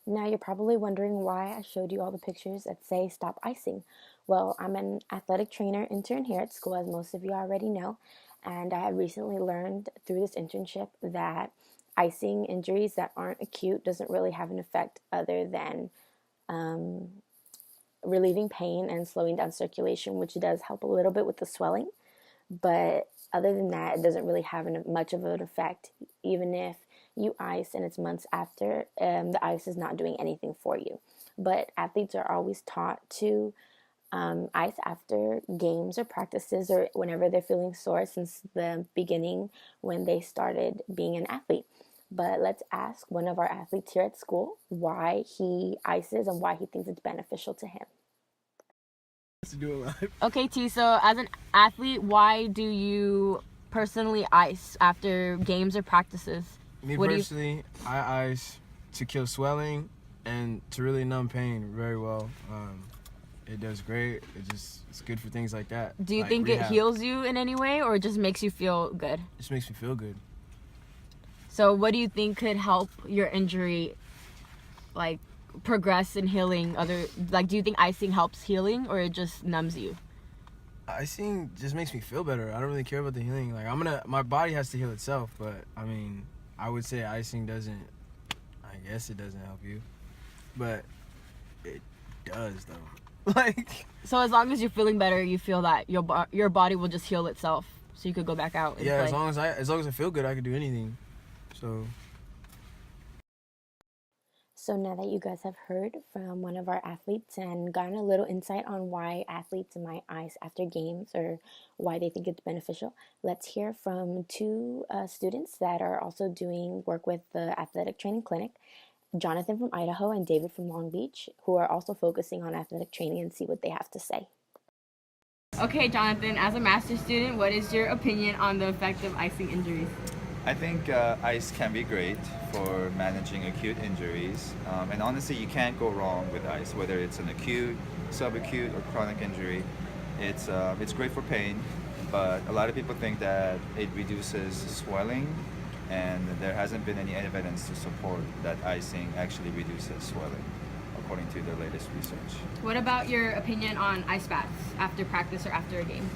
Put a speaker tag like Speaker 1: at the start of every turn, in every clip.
Speaker 1: Now you're probably wondering why I showed you all the pictures that say stop icing. Well, I'm an athletic trainer intern here at school, as most of you already know, and I have recently learned through this internship that icing injuries that aren't acute doesn't really have an effect other than um, relieving pain and slowing down circulation, which does help a little bit with the swelling. But other than that, it doesn't really have much of an effect, even if you ice and it's months after, the ice is not doing anything for you. But athletes are always taught to ice after games or practices or whenever they're feeling sore since the beginning when they started being an athlete. But let's ask one of our athletes here at school why he ices and why he thinks it's beneficial to him.
Speaker 2: To do it live.
Speaker 3: Okay, T, so as an athlete, why do you personally ice after games or practices?
Speaker 2: Me personally, I ice to kill swelling and to really numb pain very well. It does great. It's good for things like that.
Speaker 3: Do you
Speaker 2: like
Speaker 3: think
Speaker 2: rehab.
Speaker 3: it heals you in any way or it just makes you feel good?
Speaker 2: It just makes me feel good.
Speaker 3: So what do you think could help your injury like progress in healing? Do you think icing helps healing or it just numbs you?
Speaker 2: Icing just makes me feel better. I don't really care about the healing. My body has to heal itself, but I mean, I would say icing doesn't. I guess it doesn't help you, but it does though.
Speaker 3: So as long as you're feeling better, you feel that your body will just heal itself, so you could go back out and
Speaker 2: yeah,
Speaker 3: play.
Speaker 2: as long as I feel good, I can do anything.
Speaker 1: So now that you guys have heard from one of our athletes and gotten a little insight on why athletes might ice after games or why they think it's beneficial, let's hear from two students that are also doing work with the athletic training clinic, Jonathan from Idaho and David from Long Beach, who are also focusing on athletic training, and see what they have to say.
Speaker 3: Okay, Jonathan, as a master's student, what is your opinion on the effect of icing injuries?
Speaker 4: I think ice can be great for managing acute injuries, and honestly, you can't go wrong with ice, whether it's an acute, subacute, or chronic injury. It's great for pain, but a lot of people think that it reduces swelling, and there hasn't been any evidence to support that icing actually reduces swelling, according to the latest research.
Speaker 3: What about your opinion on ice baths after practice or after a game?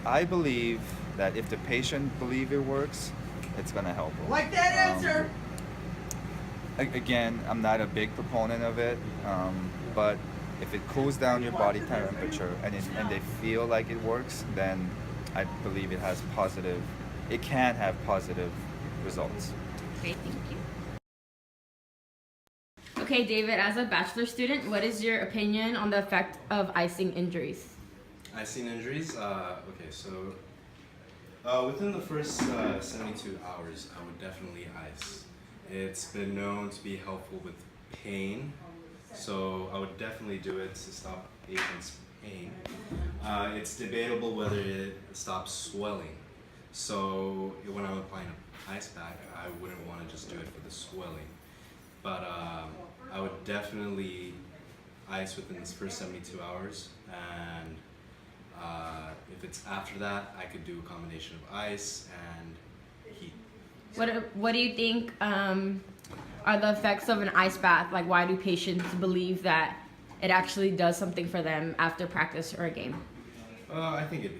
Speaker 4: I believe that if the patient believes it works, it's gonna help them.
Speaker 5: Like that answer!
Speaker 4: Again, I'm not a big proponent of it, but if it cools down your body temperature and they feel like it works, then I believe it can have positive results.
Speaker 3: Okay, thank you. Okay, David, as a bachelor student, what is your opinion on the effect of icing injuries?
Speaker 6: Icing injuries? Okay, so within the first 72 hours, I would definitely ice. It's been known to be helpful with pain, so I would definitely do it to stop patients' pain. It's debatable whether it stops swelling. So when I'm applying an ice pack, I wouldn't want to just do it for the swelling. But I would definitely ice within this first 72 hours, and if it's after that, I could do a combination of ice and heat.
Speaker 3: What do you think are the effects of an ice bath? Like, why do patients believe that it actually does something for them after practice or a game?
Speaker 6: I think it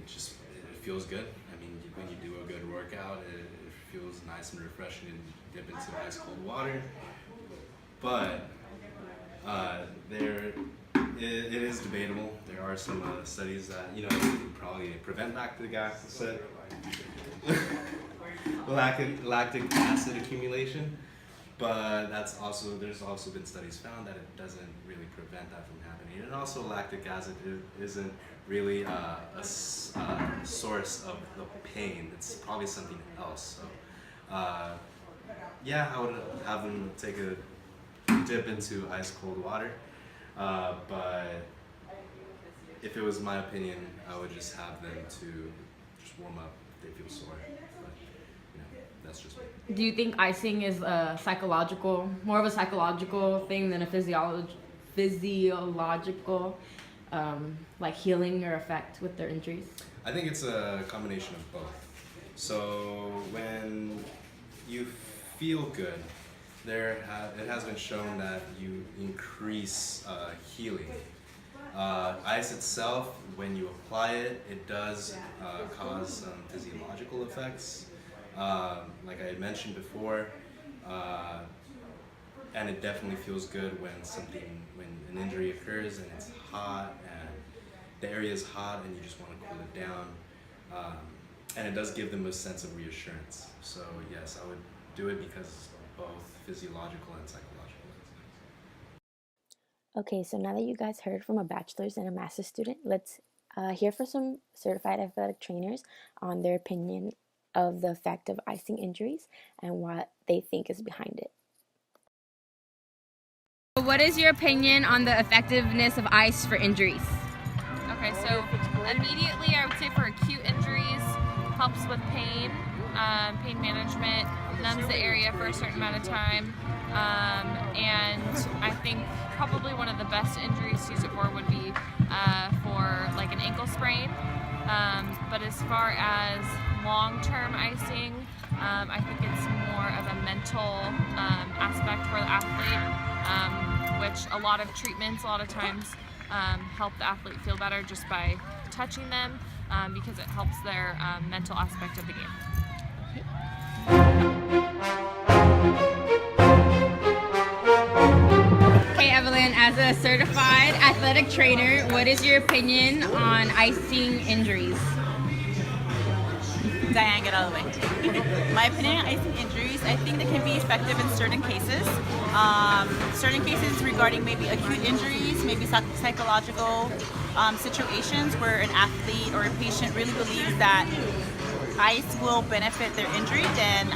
Speaker 6: feels good. I mean, when you do a good workout, it feels nice and refreshing and dip into ice cold water. But it is debatable. There are some studies that probably prevent lactic acid, lactic acid accumulation. But there's also been studies found that it doesn't really prevent that from happening. And also, lactic acid isn't really a source of the pain. It's probably something else. So, yeah, I would have them take a dip into ice cold water. But if it was my opinion, I would just have them to just warm up if they feel sore. But That's just me.
Speaker 3: Do you think icing is more of a psychological thing than a physiological, like healing or effect with their injuries?
Speaker 6: I think it's a combination of both. So when you feel good, it has been shown that you increase healing. Ice itself, when you apply it, it does cause some physiological effects, like I had mentioned before, and it definitely feels good when an injury occurs and it's hot and the area is hot and you just want to cool it down, and it does give them a sense of reassurance. So yes, I would do it because of both physiological and psychological.
Speaker 1: Okay, so now that you guys heard from a bachelor's and a master's student, let's hear from some certified athletic trainers on their opinion of the effect of icing injuries and what they think is behind it.
Speaker 3: What is your opinion on the effectiveness of ice for injuries?
Speaker 5: Okay, so immediately I would say for acute injuries, helps with pain, pain management, numbs the area for a certain amount of time, and I think probably one of the best injuries to use it for would be for like an ankle sprain. But as far as long-term icing, I think it's more of a mental aspect for the athlete, which a lot of treatments, a lot of times, help the athlete feel better just by touching them, because it helps their mental aspect of the game.
Speaker 3: Okay, Evelyn, as a certified athletic trainer, what is your opinion on icing injuries?
Speaker 7: Diane, get out of the way. My opinion on icing injuries, I think they can be effective in certain cases. Certain cases regarding maybe acute injuries, maybe psychological situations where an athlete or a patient really believes that ice will benefit their injury, then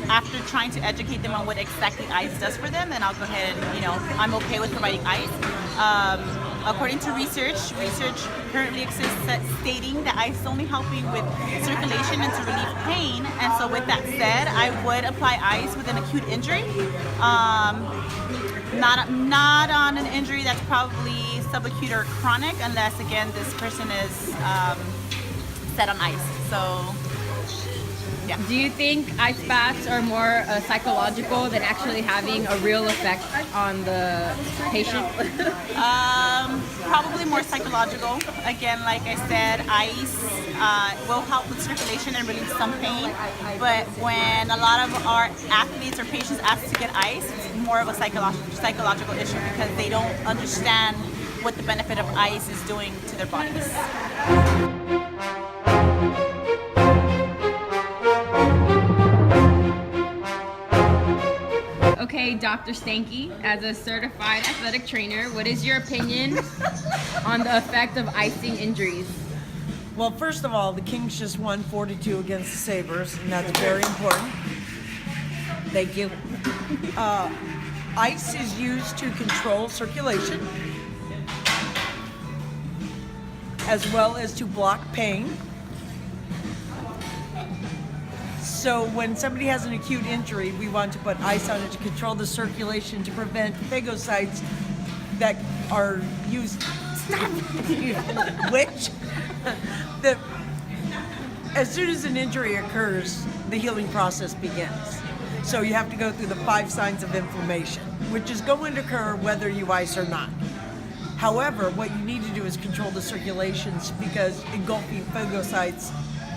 Speaker 7: after trying to educate them on what exactly ice does for them, then I'll go ahead and, I'm okay with providing ice. According to research currently exists stating that ice is only helping with circulation and to relieve pain. And so with that said, I would apply ice with an acute injury. Not on an injury that's probably subacute or chronic, unless again this person is set on ice. So yeah.
Speaker 3: Do you think ice baths are more psychological than actually having a real effect on the patient?
Speaker 7: Probably more psychological. Again, like I said, ice will help with circulation and relieve some pain. But when a lot of our athletes or patients ask to get ice, it's more of a psychological issue because they don't understand what the benefit of ice is doing to their bodies.
Speaker 3: Okay, Dr. Stanky, as a certified athletic trainer, what is your opinion on the effect of icing injuries?
Speaker 8: Well, first of all, the Kings just won 4-2 against the Sabres, and that's very important. Thank you. Ice is used to control circulation, as well as to block pain. So when somebody has an acute injury, we want to put ice on it to control the circulation to prevent phagocytes that are used, as soon as an injury occurs, the healing process begins. So you have to go through the 5 signs of inflammation, which is going to occur whether you ice or not. However, what you need to do is control the circulations because engulfing phagocytes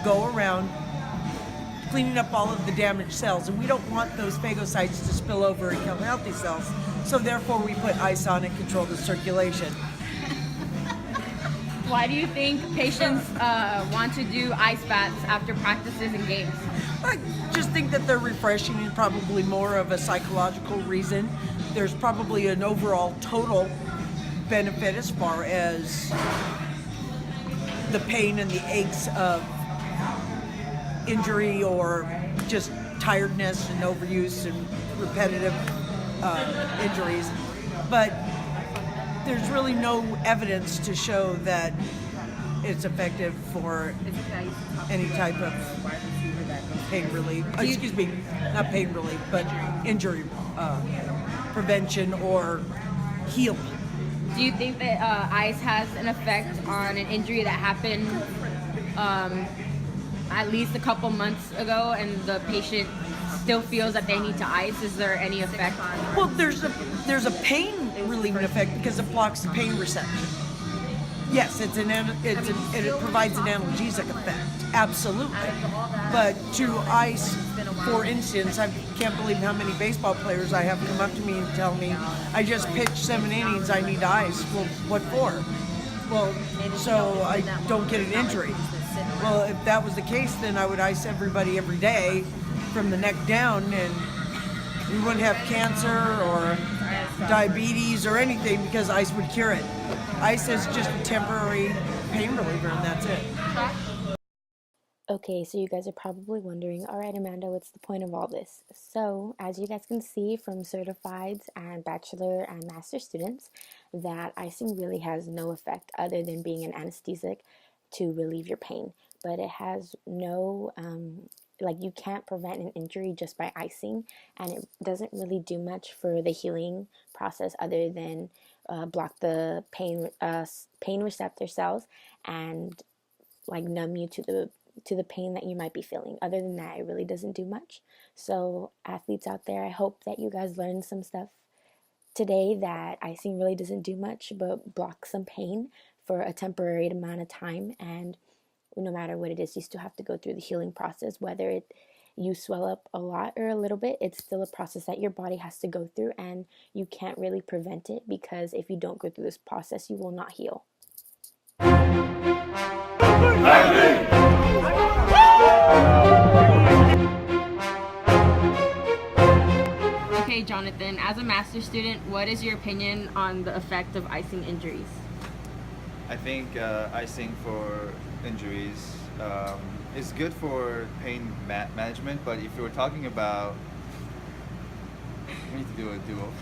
Speaker 8: go around cleaning up all of the damaged cells, and we don't want those phagocytes to spill over and kill healthy cells. So therefore we put ice on and control the circulation.
Speaker 3: Why do you think patients want to do ice baths after practices and games?
Speaker 8: I just think that they're refreshing and probably more of a psychological reason. There's probably an overall total benefit as far as the pain and the aches of injury or just tiredness and overuse and repetitive injuries. But there's really no evidence to show that it's effective for any type of pain relief. Excuse me, not pain relief, but injury prevention or healing.
Speaker 3: Do you think that ice has an effect on an injury that happened at least a couple months ago, and the patient still feels that they need to ice? Is there any effect?
Speaker 8: Well, there's a pain relieving effect because it blocks the pain reception. Yes, it provides an analgesic effect, absolutely. But to ice, for instance, I can't believe how many baseball players I have come up to me and tell me, I just pitched 7 innings, I need to ice. Well, what for? Well, so I don't get an injury. Well, if that was the case, then I would ice everybody every day from the neck down, and we wouldn't have cancer or diabetes or anything because ice would cure it. Ice is just a temporary pain reliever, and that's it.
Speaker 1: Okay, so you guys are probably wondering, all right, Amanda, what's the point of all this? So, as you guys can see from certifieds and bachelor and master students, that icing really has no effect other than being an anesthetic to relieve your pain. But it has no, you can't prevent an injury just by icing, and it doesn't really do much for the healing process other than block the pain receptor cells and numb you to the pain that you might be feeling. Other than that, it really doesn't do much. So athletes out there, I hope that you guys learned some stuff today, that icing really doesn't do much but block some pain for a temporary amount of time, and no matter what it is, you still have to go through the healing process. Whether you swell up a lot or a little bit, it's still a process that your body has to go through, and you can't really prevent it, because if you don't go through this process, you will not heal.
Speaker 3: Okay, Jonathan, as a master's student, what is your opinion on the effect of icing injuries?
Speaker 4: I think icing for injuries is good for pain management, but if you were talking about, we need to do a do-over.